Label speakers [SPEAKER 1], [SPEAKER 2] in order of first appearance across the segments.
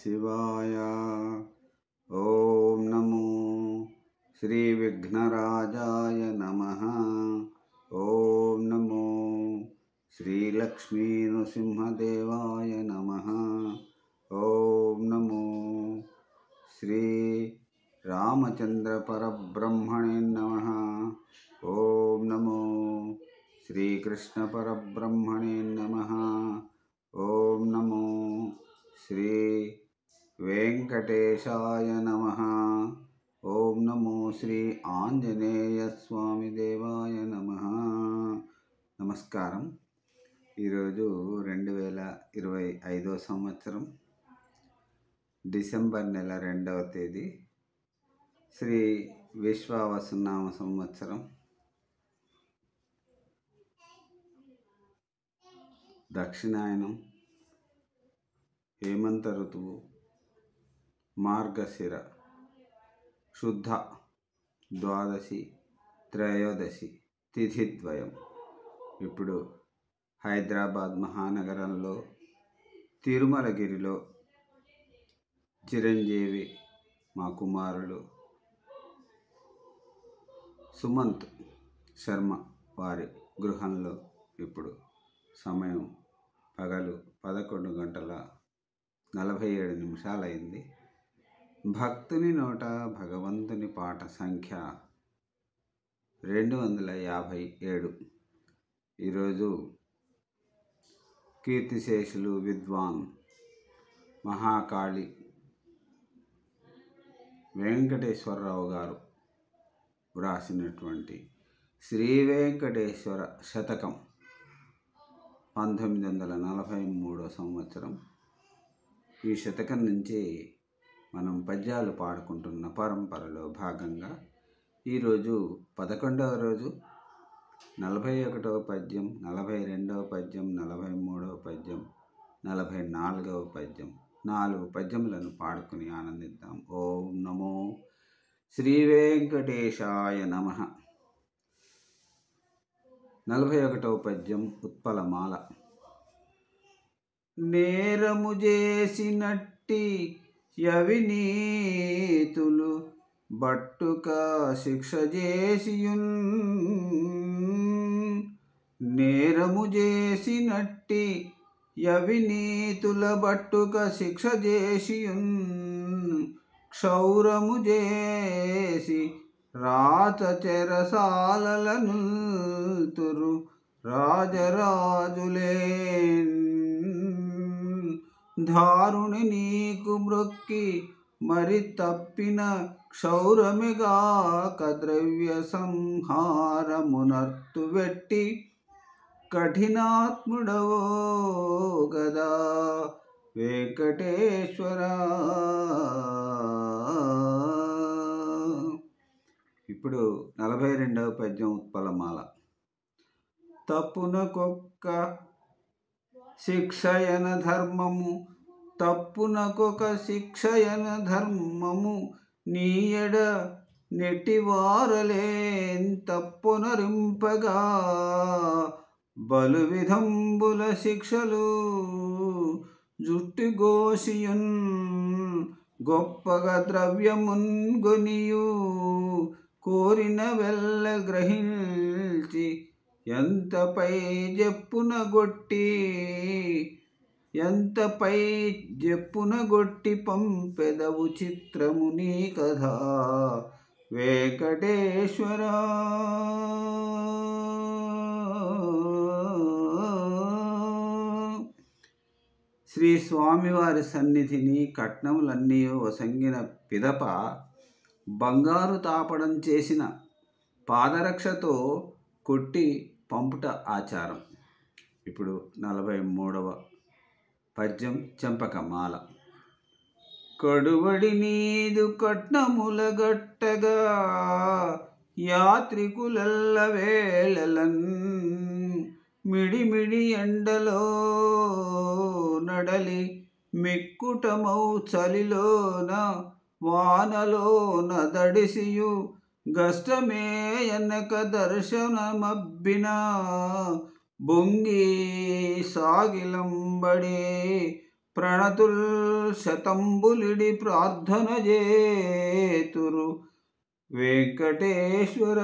[SPEAKER 1] शिवाय। ओम नमो श्री विघ्नराजाय नमः। ओम नमो श्री लक्ष्मी नृसिंहदेवाय नमः। ओम नमो श्री रामचंद्र परब्रह्मणे नमः। ओम नमो श्री कृष्ण परब्रह्मणे नमः। ओम नमो श्री वेंकटेशाय नमः। ओम नमो श्री आंजनेय स्वामी देवाय नमः। నమస్కారం। ఈరోజు 2025 సంవత్సరం డిసెంబర్ నెల 2వ తేదీ శ్రీ విశ్వావసునామ సంవత్సరం దక్షిణాయనం హేమంత ఋతువు మార్గశిర శుద్ధ ద్వాదశి త్రయోదశి తిథిద్వయం. ఇప్పుడు హైదరాబాద్ మహానగరంలో తిరుమలగిరిలో చిరంజీవి మా కుమారులు సుమంత్ శర్మ వారి గృహంలో ఇప్పుడు సమయం పగలు 11:47 అయింది. భక్తుని నోట భగవంతుని పాట సంఖ్య 257. ఈరోజు కీర్తిశేషులు విద్వాన్ మహాకాళి వెంకటేశ్వరరావు గారు వ్రాసినటువంటి శ్రీ వెంకటేశ్వర శతకం 1943 సంవత్సరం. ఈ శతకం నుంచి మనం పద్యాలు పాడుకుంటున్న పరంపరలో భాగంగా ఈరోజు 11వ రోజు 41వ పద్యం, 42వ పద్యం, 43వ పద్యం, 44వ పద్యం, 4 పద్యములను పాడుకుని ఆనందిద్దాం. ఓం నమో శ్రీ వెంకటేశాయ నమః. 41వ పద్యం ఉత్పలమాల. నేరము చేసినట్టి యవినీతులు బట్టుక శిక్ష చేసియున్. నేరము చేసినట్టి యవినీతుల బట్టుక శిక్ష చేసియున్. క్షౌరము చేసి రాత చెరసాలలను తురు రాజరాజులేన్. దారుని నీకు మ్రొక్కి మరి తప్పిన క్షౌరమిగాక ద్రవ్య సంహారమునర్తు వెట్టి కఠినాత్ముడవో గదా వెంకటేశ్వర. ఇప్పుడు 42వ పద్యం ఉత్పలమాల. తప్పునకొక్క శిక్షయన ధర్మము, తప్పునకొక శిక్షయన ధర్మము, నీయడ నెట్టివారలేన్ తప్పునరింపగా బలు విధంబుల శిక్షలు జుట్టి గోషియున్. గొప్పగా ద్రవ్యమున్ గొనియు కోరిన వెల్ల గ్రహించి ఎంతపై జప్పున గొట్టి పంపెదవు చిత్రము నీ కథ వెంకటేశ్వర. శ్రీ స్వామివారి సన్నిధిని కట్నములన్నీ వసంగిన పిదప బంగారు తాపడం చేసిన పాదరక్షతో కొట్టి పంపుట ఆచారం. ఇప్పుడు 43వ పద్యం చెంపకమాల. కడువడి నీదు కట్నముల గట్టగా యాత్రికులెల్ల వేళలన్. మిడిమిడి ఎండలో నడలి మిక్కుటమౌ చలిలోన వానలోన దడిసియు గష్టమే ఎనక దర్శనమబ్బిన బొంగి సాగిలంబడే ప్రణతుల్ శతంబులిడి ప్రార్థన చేతురు వెంకటేశ్వర.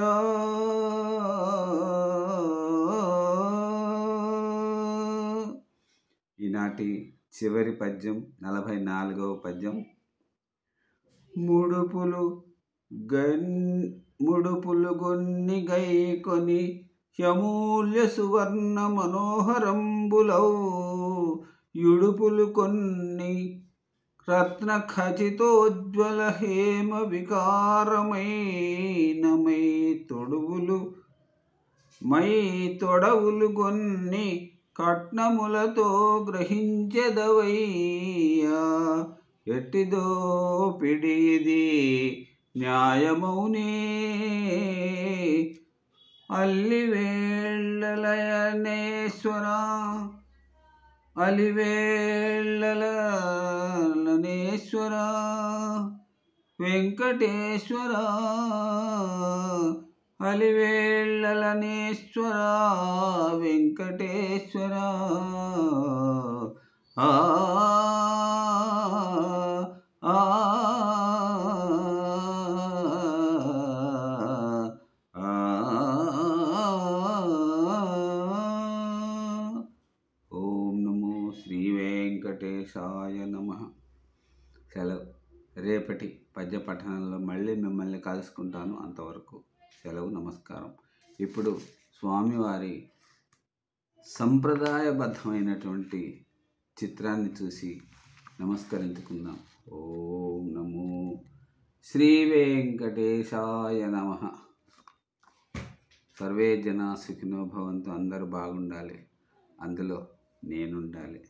[SPEAKER 1] ఈనాటి చివరి పద్యం 44వ పద్యం. ముడుపులు గొన్ని గైకొని యమూల్య సువర్ణ మనోహరంబులౌ యుడుపులు కొన్ని రత్న ఖచితోజ్వల హేమ వికారమైన తొడవులు గొన్ని కట్నములతో గ్రహించెదవయ్యా. ఎట్టిదో పిడిది న్యాయమౌనే అలివేళ్ళలనేశ్వర వెంకటేశ్వర. అలివేళ్ళలనేశ్వర వెంకటేశ్వర. ఆ ఆ ఓం నమో శ్రీ వెంకటేశాయ నమః. సెలవు. రేపటి పద్య పఠనంలో మళ్ళీ మిమ్మల్ని కలుసుకుంటాను. అంతవరకు సెలవు, నమస్కారం. ఇప్పుడు స్వామివారి సంప్రదాయబద్ధమైనటువంటి చిత్రాన్ని చూసి నమస్కరించుకుందాం. ఓం నమో శ్రీ వెంకటేశాయ నమః. సర్వే జనా సుఖినో భవంతు. అందరూ బాగుండాలి, అందులో నేనుండాలి.